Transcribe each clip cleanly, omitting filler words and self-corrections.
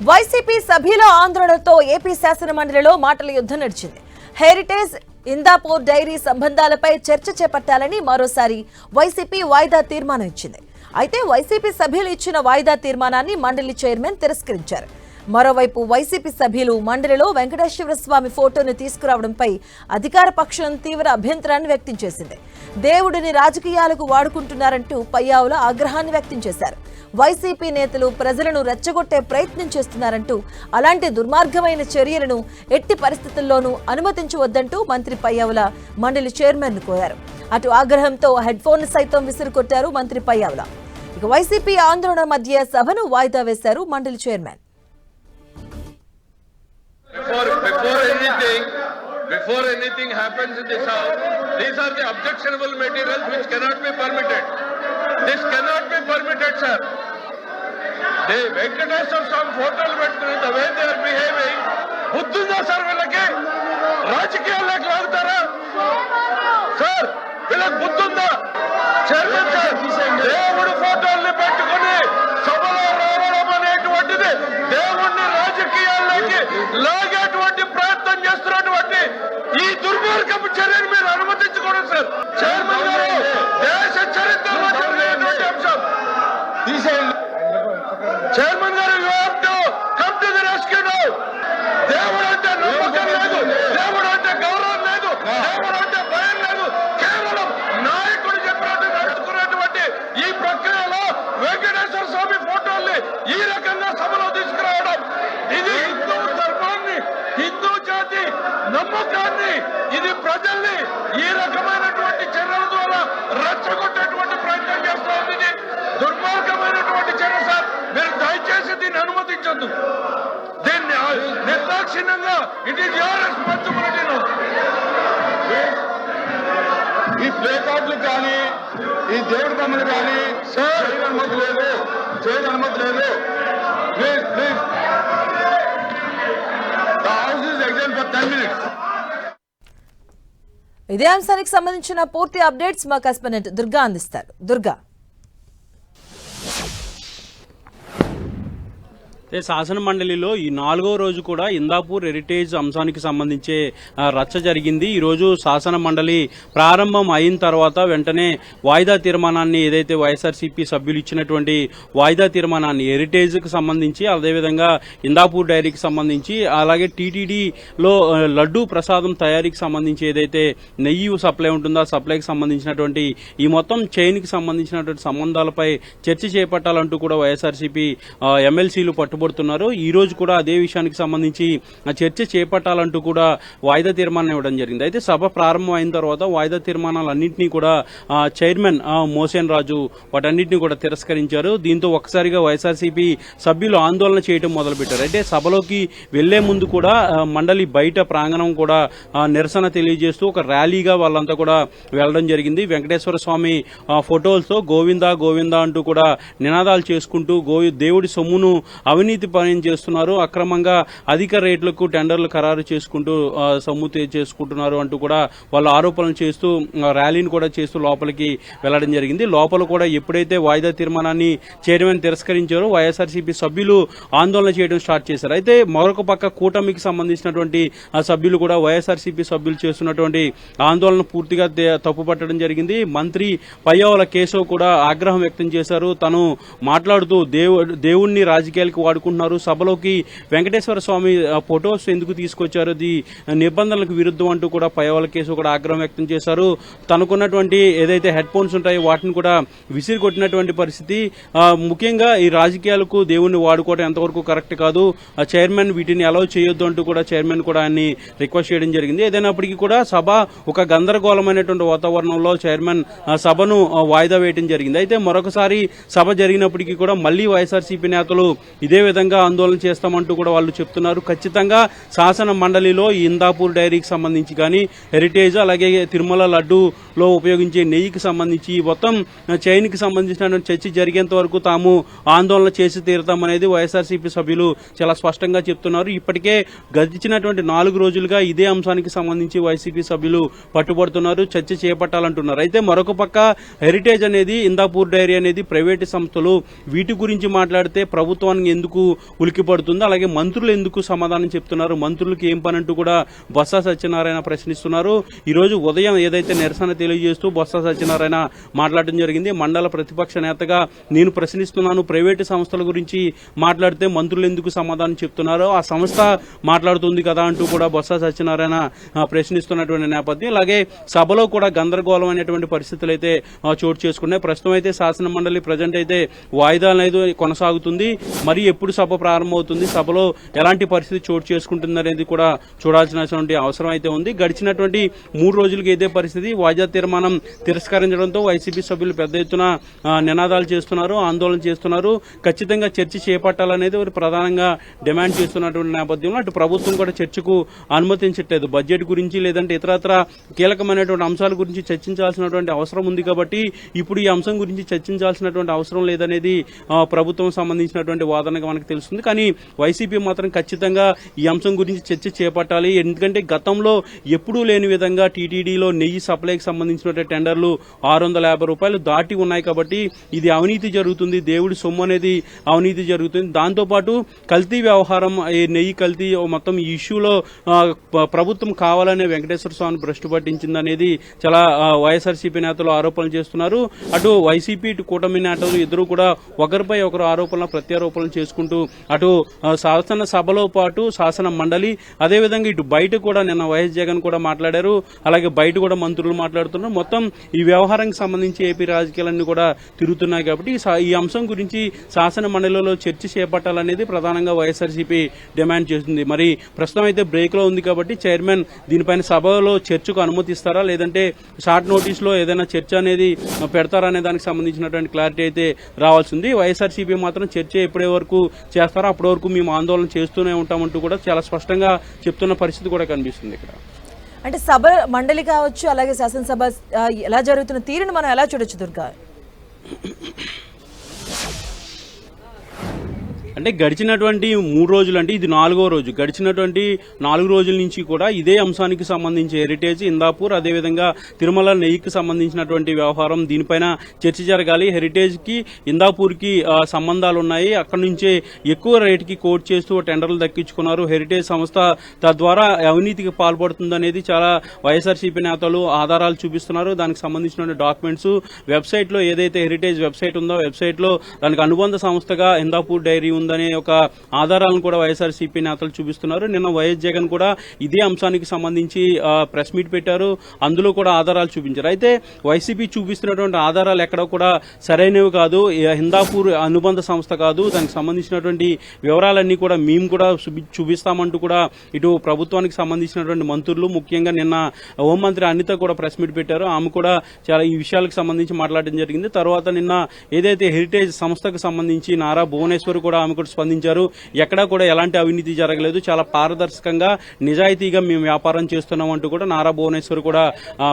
YCP సభ్యుల ఆందోళనతో AP శాసన మండలిలో మాటల యుద్ధం నడిచింది. హెరిటేజ్ ఇందాపూర్ డైరీ సంబంధాలపై చర్చ చేపట్టాలని మరోసారి వైసీపీ వాయిదా తీర్మానం ఇచ్చింది. అయితే వైసీపీ సభ్యులు ఇచ్చిన వాయిదా తీర్మానాన్ని మండలి చైర్మన్ తిరస్కరించారు. మరోవైపు వైసీపీ సభ్యులు మండలిలో వెంకటేశ్వర స్వామి ఫోటోను తీసుకురావడంపై అధికార పక్షం తీవ్ర అభ్యంతరాన్ని వ్యక్తం చేసింది. దేవుడిని రాజకీయాలకు వాడుకుంటున్నారంటూ పయ్యావుల ఆగ్రహాన్ని వ్యక్తం చేశారు. వైసీపీ నేతలు ప్రజలను రెచ్చగొట్టే ప్రయత్నం చేస్తున్నారంటూ అలాంటి దుర్మార్గమైన చర్యలను ఎట్టి పరిస్థితుల్లోనూ అనుమతించవద్దంటూ మంత్రి పయ్యావుల మండలి చైర్మన్ కోరారు. అటు ఆగ్రహంతో హెడ్ ఫోన్ సైతం విసిరుకొట్టారు మంత్రి పయ్యావుల. ఇక వైసీపీ ఆందోళన మధ్య సభను వాయిదా వేశారు మండలి chairman. Before anything happens in this house, these are the objectionable materials which cannot be permitted. This cannot be permitted, sir. They Venkateswara Swami photos పెట్టుకుని the way they are behaving, బుద్ధుందా sir వీళ్ళకి? రాజకీయాల్లోకి లాగుతారా sir? వీళ్ళకి బుద్ధుందా? Chairman sir, దేవుడు ఫోటోల్ని పెట్టుకుని సభలో రావడం అనేటువంటిది దేవుణ్ణి రాజకీయాల్లోకి లాగేటువంటి ప్రయత్నం చేస్తున్నటువంటి ఈ దుర్మార్గపు చర్యను మీరు అనుమతించకూడదు సార్. చైర్మన్ గారు, దేశ చరిత్రలో జరిగినటువంటి అంశం. చైర్మన్ గారు, you have to come to the rescue now. దేవుడు అంటే నమ్మకం లేదు, దేవుడు అంటే గౌరవం లేదు, దేవుడు అంటే భయం లేదు. కేవలం నాయకుడు చెప్పినట్టు నడుచుకున్నటువంటి ఈ ప్రక్రియలో వెంకటేశ్వర స్వామి ఫోటోల్ని ఈ రకంగా సభలో తీసుకురావడం, ఇది హిందూ ధర్మాన్ని, హిందూ జాతి నమ్మకాన్ని, ఇది ప్రజల్ని ఈ రకమైనటువంటి చర్యల ద్వారా రెచ్చగొట్టేటువంటి ప్రయత్నం చేస్తూ ఉంది. ఇది దుర్మార్గమైనటువంటి చర్య సార్. మీరు దయచేసి దీన్ని అనుమతించొద్దు. దీన్ని నిర్దాక్షిణ్యంగా ఇట్ ఈస్ యువర్ రెస్పాన్సిబిలిటీ. ఈ ప్లే కార్డులు కానీ ఈ దేవుడి బొమ్మలు కానీ సార్ అనుమతి లేదు, చేయని అనుమతి లేదు. Please please, the house is exam for 10 minutes. ఇదే అంశానికి సంబంధించిన పూర్తి అప్డేట్స్ మా కరెస్పాండెంట్ దుర్గా అందిస్తారు. దుర్గా, శాసన మండలిలో ఈ 4వ రోజు కూడా ఇందాపూర్ హెరిటేజ్ అంశానికి సంబంధించే రచ్చ జరిగింది. ఈరోజు శాసన మండలి ప్రారంభం అయిన తర్వాత వెంటనే వాయిదా తీర్మానాన్ని, ఏదైతే వైఎస్ఆర్సీపీ సభ్యులు ఇచ్చినటువంటి వాయిదా తీర్మానాన్ని హెరిటేజ్కి సంబంధించి, అదేవిధంగా ఇందాపూర్ డైరీకి సంబంధించి, అలాగే టీటీడీలో లడ్డూ ప్రసాదం తయారీకి సంబంధించి ఏదైతే నెయ్యి సప్లై ఉంటుందో ఆ సప్లైకి సంబంధించినటువంటి ఈ మొత్తం చైన్కి సంబంధించినటువంటి సంబంధాలపై చర్చ చేపట్టాలంటూ కూడా వైఎస్ఆర్సీపీ ఎమ్మెల్సీలు పట్టుబడుతున్నారు. ఈ రోజు కూడా అదే విషయానికి సంబంధించి చర్చ చేపట్టాలంటూ కూడా వాయిదా తీర్మానం ఇవ్వడం జరిగింది. అయితే సభ ప్రారంభం అయిన తర్వాత వాయిదా తీర్మానాలన్నింటినీ కూడా చైర్మన్ మోసేన్ రాజు వాటన్నింటినీ కూడా తిరస్కరించారు. దీంతో ఒక్కసారిగా వైఎస్ఆర్సీపీ సభ్యులు ఆందోళన చేయడం మొదలుపెట్టారు. అయితే సభలోకి వెళ్లే ముందు కూడా మండలి బయట ప్రాంగణం కూడా నిరసన తెలియజేస్తూ ఒక ర్యాలీగా వాళ్ళంతా కూడా వెళ్లడం జరిగింది. వెంకటేశ్వర స్వామి ఫోటోలతో గోవిందా గోవిందా అంటూ కూడా నినాదాలు చేసుకుంటూ దేవుడి సొమ్మును అవినీతి పని చేస్తున్నారు, అక్రమంగా అధిక రేట్లకు టెండర్లు ఖరారు చేసుకుంటూ సొమ్ము చేసుకుంటున్నారు అంటూ కూడా వాళ్ళు ఆరోపణలు చేస్తూ ర్యాలీని కూడా చేస్తూ లోపలికి వెళ్లడం జరిగింది. లోపల కూడా ఎప్పుడైతే వాయిదా తీర్మానాన్ని చైర్మన్ తిరస్కరించారో వైఎస్ఆర్సీపీ సభ్యులు ఆందోళన చేయడం స్టార్ట్ చేశారు. అయితే మరొక పక్క కూటమికి సంబంధించినటువంటి సభ్యులు కూడా వైఎస్ఆర్సీపీ సభ్యులు చేస్తున్నటువంటి ఆందోళన పూర్తిగా తప్పుపట్టడం జరిగింది. మంత్రి పయ్యావుల కేశవ్ కూడా ఆగ్రహం వ్యక్తం చేశారు. తను మాట్లాడుతూ దేవుణ్ణి రాజకీయాలకు వాడుకుంటున్నారు, సభలోకి వెంకటేశ్వర స్వామి ఫొటోస్ ఎందుకు తీసుకొచ్చారు, అది నిబంధనలకు విరుద్ధం అంటూ కూడా పయ్యావుల కేసు కూడా ఆగ్రహం వ్యక్తం చేశారు. తనకున్నటువంటి ఏదైతే హెడ్ ఫోన్స్ ఉంటాయో వాటిని కూడా విసిరి కొట్టినటువంటి పరిస్థితి. ముఖ్యంగా ఈ రాజకీయాలకు దేవుణ్ణి వాడుకోవడం ఎంతవరకు కరెక్ట్ కాదు, చైర్మన్ వీటిని అలౌ చేయొద్దు అంటూ కూడా చైర్మన్ కూడా ఆయన్ని రిక్వెస్ట్ చేయడం జరిగింది. ఏదైనప్పటికీ కూడా సభ ఒక గందరగోళమైనటువంటి వాతావరణంలో చైర్మన్ సభను వాయిదా వేయడం జరిగింది. అయితే మరొకసారి సభ జరిగినప్పటికీ కూడా మళ్లీ వైఎస్ఆర్సీపీ నేతలు ఇదే విధంగా ఆందోళన చేస్తామంటూ కూడా వాళ్ళు చెప్తున్నారు. ఖచ్చితంగా శాసన మండలిలో ఇందాపూర్ డైరీకి సంబంధించి కానీ, హెరిటేజ్ అలాగే తిరుమల లడ్డూలో ఉపయోగించే నెయ్యికి సంబంధించి మొత్తం చైన్కి సంబంధించిన చర్చ జరిగేంత వరకు తాము ఆందోళన చేసి తీరుతామనేది వైఎస్ఆర్సీపీ సభ్యులు చాలా స్పష్టంగా చెప్తున్నారు. ఇప్పటికే గడిచినటువంటి 4 రోజులుగా ఇదే అంశానికి సంబంధించి వైసీపీ సభ్యులు పట్టుబడుతున్నారు, చర్చ చేపట్టాలంటున్నారు. అయితే మరొక పక్క హెరిటేజ్ అనేది, ఇందాపూర్ డైరీ అనేది ప్రైవేటు సంస్థలు, వీటి గురించి మాట్లాడితే ప్రభుత్వానికి ఎందుకు ఎందుకు ఉలికి పడుతుంది, అలాగే మంత్రులు ఎందుకు సమాధానం చెప్తున్నారు, మంత్రులకు ఏం పని అంటూ కూడా బొత్స సత్యనారాయణ ప్రశ్నిస్తున్నారు. ఈ రోజు ఉదయం ఏదైతే నిరసన తెలియజేస్తూ బొత్స సత్యనారాయణ మాట్లాడడం జరిగింది. మండల ప్రతిపక్ష నేతగా నేను ప్రశ్నిస్తున్నాను, ప్రైవేటు సంస్థల గురించి మాట్లాడితే మంత్రులు ఎందుకు సమాధానం చెప్తున్నారో ఆ సంస్థ మాట్లాడుతుంది కదా అంటూ కూడా బొత్స సత్యనారాయణ ప్రశ్నిస్తున్నటువంటి నేపథ్యం. అలాగే సభలో కూడా గందరగోళం అనేటువంటి పరిస్థితులు అయితే చోటు చేసుకున్నాయి. ప్రస్తుతం అయితే శాసన మండలి ప్రజెంట్ అయితే వాయిదా అనేది కొనసాగుతుంది. మరి ఎప్పుడు సభ ప్రారంభమవుతుంది, సభలో ఎలాంటి పరిస్థితి చోటు చేసుకుంటుంది అనేది కూడా చూడాల్సినటువంటి అవసరం అయితే ఉంది. గడిచినటువంటి 3 రోజులకి ఇదే పరిస్థితి. వాయిదా తీర్మానం తిరస్కరించడంతో వైసీపీ సభ్యులు పెద్ద ఎత్తున నినాదాలు చేస్తున్నారు, ఆందోళన చేస్తున్నారు. ఖచ్చితంగా చర్చ చేపట్టాలనేది వారు ప్రధానంగా డిమాండ్ చేస్తున్నటువంటి నేపథ్యంలో అటు ప్రభుత్వం కూడా చర్చకు అనుమతించట్లేదు. బడ్జెట్ గురించి లేదంటే ఇతరత్ర కీలకమైనటువంటి అంశాల గురించి చర్చించాల్సినటువంటి అవసరం ఉంది కాబట్టి ఇప్పుడు ఈ అంశం గురించి చర్చించాల్సినటువంటి అవసరం లేదనేది ప్రభుత్వం సంబంధించినటువంటి వాదనగా మనకు తెలుస్తుంది. కానీ వైసీపీ మాత్రం ఖచ్చితంగా ఈ అంశం గురించి చర్చ చేపట్టాలి. ఎందుకంటే గతంలో ఎప్పుడూ లేని విధంగా టీటీడీలో నెయ్యి సప్లైకి సంబంధించిన టెండర్లు 650 రూపాయలు దాటి ఉన్నాయి కాబట్టి ఇది అవినీతి జరుగుతుంది, దేవుడి సొమ్ము అనేది అవినీతి జరుగుతుంది. దాంతోపాటు కల్తీ వ్యవహారం, నెయ్యి కల్తీ మొత్తం ఈ ఇష్యూలో ప్రభుత్వం కావాలనే వెంకటేశ్వర స్వామిని భ్రష్టు పట్టించిందనేది చాలా వైఎస్ఆర్సీపీ నేతలు ఆరోపణలు చేస్తున్నారు. అటు వైసీపీ ఇటు కూటమి నేతలు ఇద్దరు కూడా ఒకరిపై ఒకరు ఆరోపణలు ప్రత్యారోపణలు చేసుకుంటూ అటు శాసన సభలో పాటు శాసన మండలి అదేవిధంగా ఇటు బయట కూడా నిన్న వైఎస్ జగన్ కూడా మాట్లాడారు. అలాగే బయట కూడా మంత్రులు మాట్లాడుతున్నారు. మొత్తం ఈ వ్యవహారానికి సంబంధించి ఏపీ రాజకీయాలన్నీ కూడా తిరుగుతున్నాయి కాబట్టి ఈ అంశం గురించి శాసన మండలిలో చర్చ చేపట్టాలనేది ప్రధానంగా వైఎస్ఆర్సీపీ డిమాండ్ చేస్తుంది. మరి ప్రస్తుతం అయితే బ్రేక్ లో ఉంది కాబట్టి చైర్మన్ దీనిపైన సభలో చర్చకు అనుమతిస్తారా లేదంటే షార్ట్ నోటీస్ లో ఏదైనా చర్చ అనేది పెడతారా అనే దానికి సంబంధించినటువంటి క్లారిటీ అయితే రావాల్సింది. వైఎస్ఆర్సీపీ మాత్రం చర్చ ఎప్పటి వరకు చేస్తారో అప్పటి వరకు మేము ఆందోళన చేస్తూనే ఉంటామంటూ కూడా చాలా స్పష్టంగా చెప్తున్న పరిస్థితి కూడా కనిపిస్తుంది ఇక్కడ. అంటే సభ మండలి కావచ్చు, అలాగే శాసనసభ ఎలా జరుగుతున్న తీరును మనం ఎలా చూడొచ్చు దుర్గా? అంటే గడిచినటువంటి 3 రోజులు, అంటే ఇది 4వ రోజు, గడిచినటువంటి 4 రోజుల నుంచి కూడా ఇదే అంశానికి సంబంధించి హెరిటేజ్, ఇందాపూర్ అదేవిధంగా తిరుమల నెయ్యికి సంబంధించినటువంటి వ్యవహారం దీనిపైన చర్చ జరగాలి. హెరిటేజ్ కి ఇందాపూర్ కి సంబంధాలు ఉన్నాయి, అక్కడి నుంచే ఎక్కువ రేటుకి కోట్ చేస్తూ టెండర్లు దక్కించుకున్నారు హెరిటేజ్ సంస్థ, తద్వారా అవినీతికి పాల్పడుతుందనేది చాలా వైఎస్ఆర్సీపీ నేతలు ఆధారాలు చూపిస్తున్నారు. దానికి సంబంధించిన డాక్యుమెంట్స్ వెబ్సైట్ లో ఏదైతే హెరిటేజ్ వెబ్సైట్ ఉందో వెబ్సైట్ లో దానికి అనుబంధ సంస్థగా ఇందాపూర్ డైరీ ఉందనే ఒక ఆధారాలను కూడా వైఎస్ఆర్సీపీ నేతలు చూపిస్తున్నారు. నిన్న వైఎస్ జగన్ కూడా ఇదే అంశానికి సంబంధించి ప్రెస్ మీట్ పెట్టారు, అందులో కూడా ఆధారాలు చూపించారు. అయితే వైసీపీ చూపిస్తున్నటువంటి ఆధారాలు ఎక్కడ కూడా సరైనవి కాదు, హిందాపూర్ అనుబంధ సంస్థ కాదు, దానికి సంబంధించినటువంటి వివరాలన్నీ కూడా మేము కూడా చూపిస్తామంటూ కూడా ఇటు ప్రభుత్వానికి సంబంధించినటువంటి మంత్రులు, ముఖ్యంగా నిన్న హోంమంత్రి అనిత కూడా ప్రెస్ మీట్ పెట్టారు. ఆమె కూడా చాలా ఈ విషయాలకు సంబంధించి మాట్లాడడం జరిగింది. తర్వాత నిన్న ఏదైతే హెరిటేజ్ సంస్థకు సంబంధించి నారా భువనేశ్వర్ కూడా ఆమె కూడా స్పందించారు. ఎక్కడా కూడా ఎలాంటి అవినీతి జరగలేదు, చాలా పారదర్శకంగా నిజాయితీగా మేము వ్యాపారం చేస్తున్నాం అంటూ కూడా నారా భువనేశ్వర్ కూడా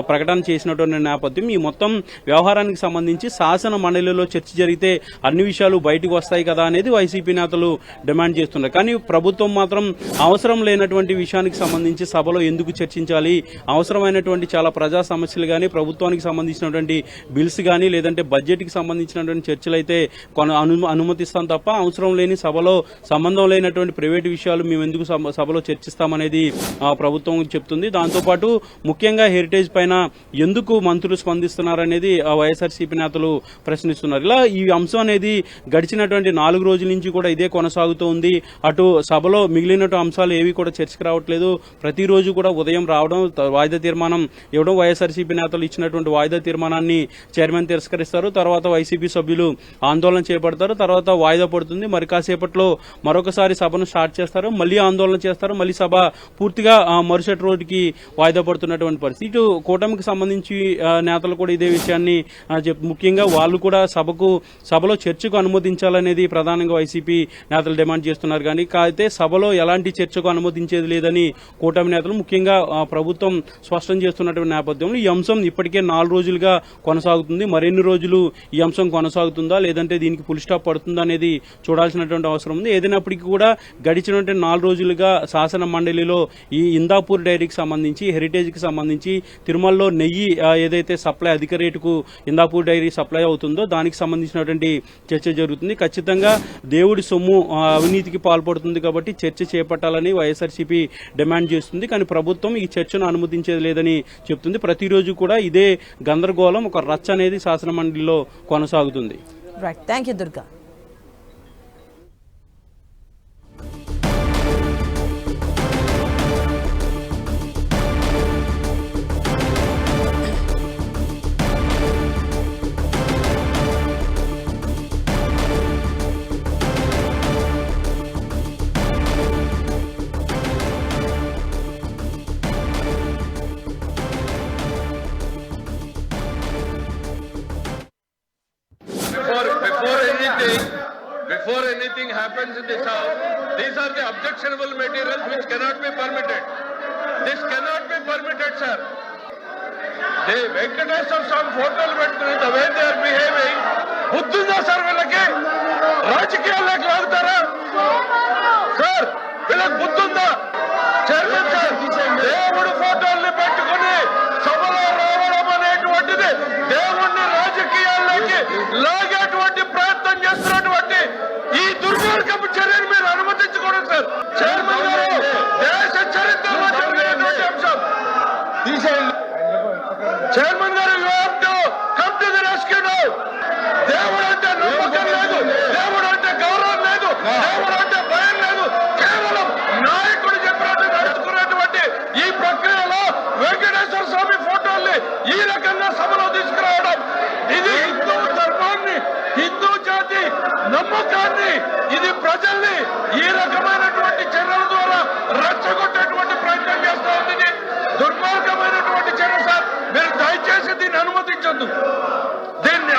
ప్రకటన చేసినటువంటి నేపథ్యం. ఈ మొత్తం వ్యవహారానికి సంబంధించి శాసన మండలిలో చర్చ జరిగితే అన్ని విషయాలు బయటకు వస్తాయి కదా అనేది వైసీపీ నేతలు డిమాండ్ చేస్తున్నారు. కానీ ప్రభుత్వం మాత్రం అవసరం లేనటువంటి విషయానికి సంబంధించి సభలో ఎందుకు చర్చించాలి, అవసరమైనటువంటి చాలా ప్రజా సమస్యలు కానీ ప్రభుత్వానికి సంబంధించినటువంటి బిల్స్ కానీ లేదంటే బడ్జెట్ కి సంబంధించినటువంటి చర్చలు అయితే అనుమతిస్తాం తప్ప అవసరం లేని సభలో సంబంధం లేనటువంటి ప్రైవేటు విషయాలు మేము ఎందుకు సభలో చర్చిస్తామనేది ప్రభుత్వం చెప్తుంది. దాంతోపాటు ముఖ్యంగా హెరిటేజ్ పైన ఎందుకు మంత్రులు స్పందిస్తున్నారనేది వైఎస్ఆర్సీపీ నేతలు ప్రశ్నిస్తున్నారు. ఇలా ఈ అంశం అనేది గడిచినటువంటి 4 రోజుల నుంచి కూడా ఇదే కొనసాగుతూ ఉంది. అటు సభలో మిగిలిన అంశాలు ఏవి కూడా చర్చకు రావట్లేదు. ప్రతిరోజు కూడా ఉదయం రావడం, వాయిదా తీర్మానం ఇవ్వడం, వైఎస్ఆర్సీపీ నేతలు ఇచ్చినటువంటి వాయిదా తీర్మానాన్ని చైర్మన్ తిరస్కరిస్తారు. తర్వాత వైసీపీ సభ్యులు ఆందోళన చేపడతారు. తర్వాత వాయిదా పడుతుంది. మరి కాసేపట్లో మరొకసారి సభను స్టార్ట్ చేస్తారు, మళ్ళీ ఆందోళన చేస్తారు, మళ్ళీ సభ పూర్తిగా మరుసటి రోజుకి వాయిదా పడుతున్నటువంటి పరిస్థితి. ఇటు కూటమికి సంబంధించి నేతలు కూడా ఇదే విషయాన్ని ముఖ్యంగా వాళ్ళు కూడా సభలో చర్చకు అనుమతించాలనేది ప్రధానంగా వైసీపీ నేతలు డిమాండ్ చేస్తున్నారు. కానీ అయితే సభలో ఎలాంటి చర్చకు అనుమతించేది లేదని కూటమి నేతలు ముఖ్యంగా ప్రభుత్వం స్పష్టం చేస్తున్నటువంటి నేపథ్యంలో ఈ అంశం ఇప్పటికే 4 రోజులుగా కొనసాగుతుంది. మరిన్ని రోజులు ఈ అంశం కొనసాగుతుందా లేదంటే దీనికి ఫుల్ స్టాప్ పడుతుందా అనేది చూడాల్సిన చేయాల్సినటువంటి అవసరం ఉంది. ఏదైనప్పటికీ కూడా గడిచినటువంటి 4 రోజులుగా శాసన మండలిలో ఈ ఇందాపూర్ డైరీకి సంబంధించి, హెరిటేజ్కి సంబంధించి తిరుమలలో నెయ్యి ఏదైతే సప్లై అధిక రేటుకు ఇందాపూర్ డైరీ సప్లై అవుతుందో దానికి సంబంధించినటువంటి చర్చ జరుగుతుంది. ఖచ్చితంగా దేవుడి సొమ్ము అవినీతికి పాల్పడుతుంది కాబట్టి చర్చ చేపట్టాలని వైఎస్ఆర్సీపీ డిమాండ్ చేస్తుంది. కానీ ప్రభుత్వం ఈ చర్చను అనుమతించేది లేదని చెప్తుంది. ప్రతిరోజు కూడా ఇదే గందరగోళం, ఒక రచ్చ అనేది శాసన మండలిలో కొనసాగుతుంది. Right, thank you Durga. Before anything happens in this house, these are the objectionable materials which cannot be permitted. This cannot be permitted, sir. They Venkateswara Swami photos పెట్టుకుని the way they are behaving, బుద్ధుందా sir వీళ్ళకి? రాజకీయాల్లోకి లాగుతారా sir? వీళ్ళకి బుద్ధుందా? Chairman sir, దేవుడు ఫోటోల్ని పెట్టుకుని సభలో రావడం అనేటువంటిది దేవుణ్ణి రాజకీయాల్లోకి లాగేటువంటి ప్రయత్నం చేస్తున్నటువంటి ఈ దుర్మార్గపు చర్యను మీరు అనుమతించకూడదు సార్. చైర్మన్ గారు, దేశ చరిత్రలో జరిగినటువంటి అంశం. చైర్మన్ గారు, you have to come to the rescue now. దేవుడు అంటే నమ్మకం లేదు, దేవుడు అంటే గౌరవం లేదు, దేవుడు అంటే భయం లేదు. కేవలం నాయకుడు చెప్పినట్టు నడుచుకున్నటువంటి ఈ ప్రక్రియలో వెంకటేశ్వర స్వామి ఫోటోల్ని ఈ రకంగా సభలో తీసుకురావడం, ఇది హిందూ ధర్మాన్ని, హిందూ జాతి నమ్మకాన్ని, ఇది ప్రజల్ని ఈ రకమైనటువంటి చర్యల ద్వారా రెచ్చగొట్టేటువంటి ప్రయత్నం చేస్తూ ఉంది. ఇది దుర్మార్గమైనటువంటి చర్య సార్. మీరు దయచేసి దీన్ని అనుమతించొద్దు. దీన్ని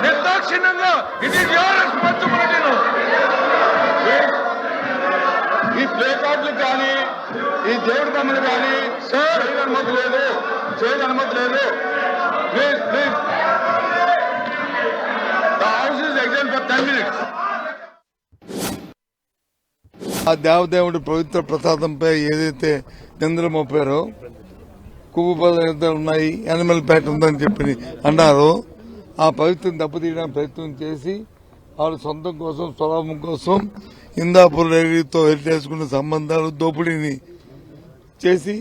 నిర్దాక్షిణ్యంగా, ఇట్ ఈస్ యువర్ రెస్పాన్సిబిలిటీ. ఈ ప్లే కార్డులు కానీ, ఈ దేవుడి బొమ్మలు కానీ సార్ అనుమతి లేదు, చేయని అనుమతి లేదు. Please please, the house is exam for 10 minutes. ఆ దేవదేవుడి పవిత్ర ప్రసాదంపై ఏదైతే నిందలు మోపారో, కొవ్వు పదార్థాలు ఉన్నాయి, యానిమల్ ఫ్యాట్ ఉందని చెప్పి అన్నారో, ఆ పవిత్రం దెబ్బతీయడానికి ప్రయత్నం చేసి వాళ్ళ సొంతం కోసం, స్వలాభం కోసం ఇందాపూర్ డైరీతో చేసుకున్న సంబంధాలు, దోపిడీని చేసి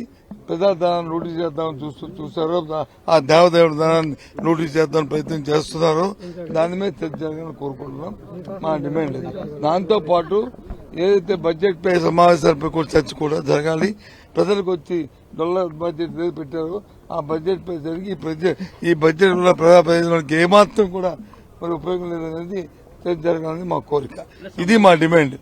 ప్రజాధనాన్ని లూటీ చేద్దామని చూస్తారో, ఆ దేవదేవుడి ధనాన్ని లూటీ చేద్దామని ప్రయత్నం చేస్తున్నారో దాని మీద చర్చ జరగాలని కోరుకుంటున్నాం. మా డిమాండ్ ఇది. దాంతో పాటు ఏదైతే బడ్జెట్ పై సమావేశాలపై కూడా చర్చ కూడా జరగాలి. ప్రజలకు వచ్చి $1 బడ్జెట్ ఏది పెట్టారో ఆ బడ్జెట్ పై జరిగి ఈ బడ్జెట్ వల్ల ప్రజా ప్రయోజనానికి ఏమాత్రం కూడా మరి ఉపయోగం లేదనేది చర్చ జరగాలని మా కోరిక. ఇది మా డిమాండ్.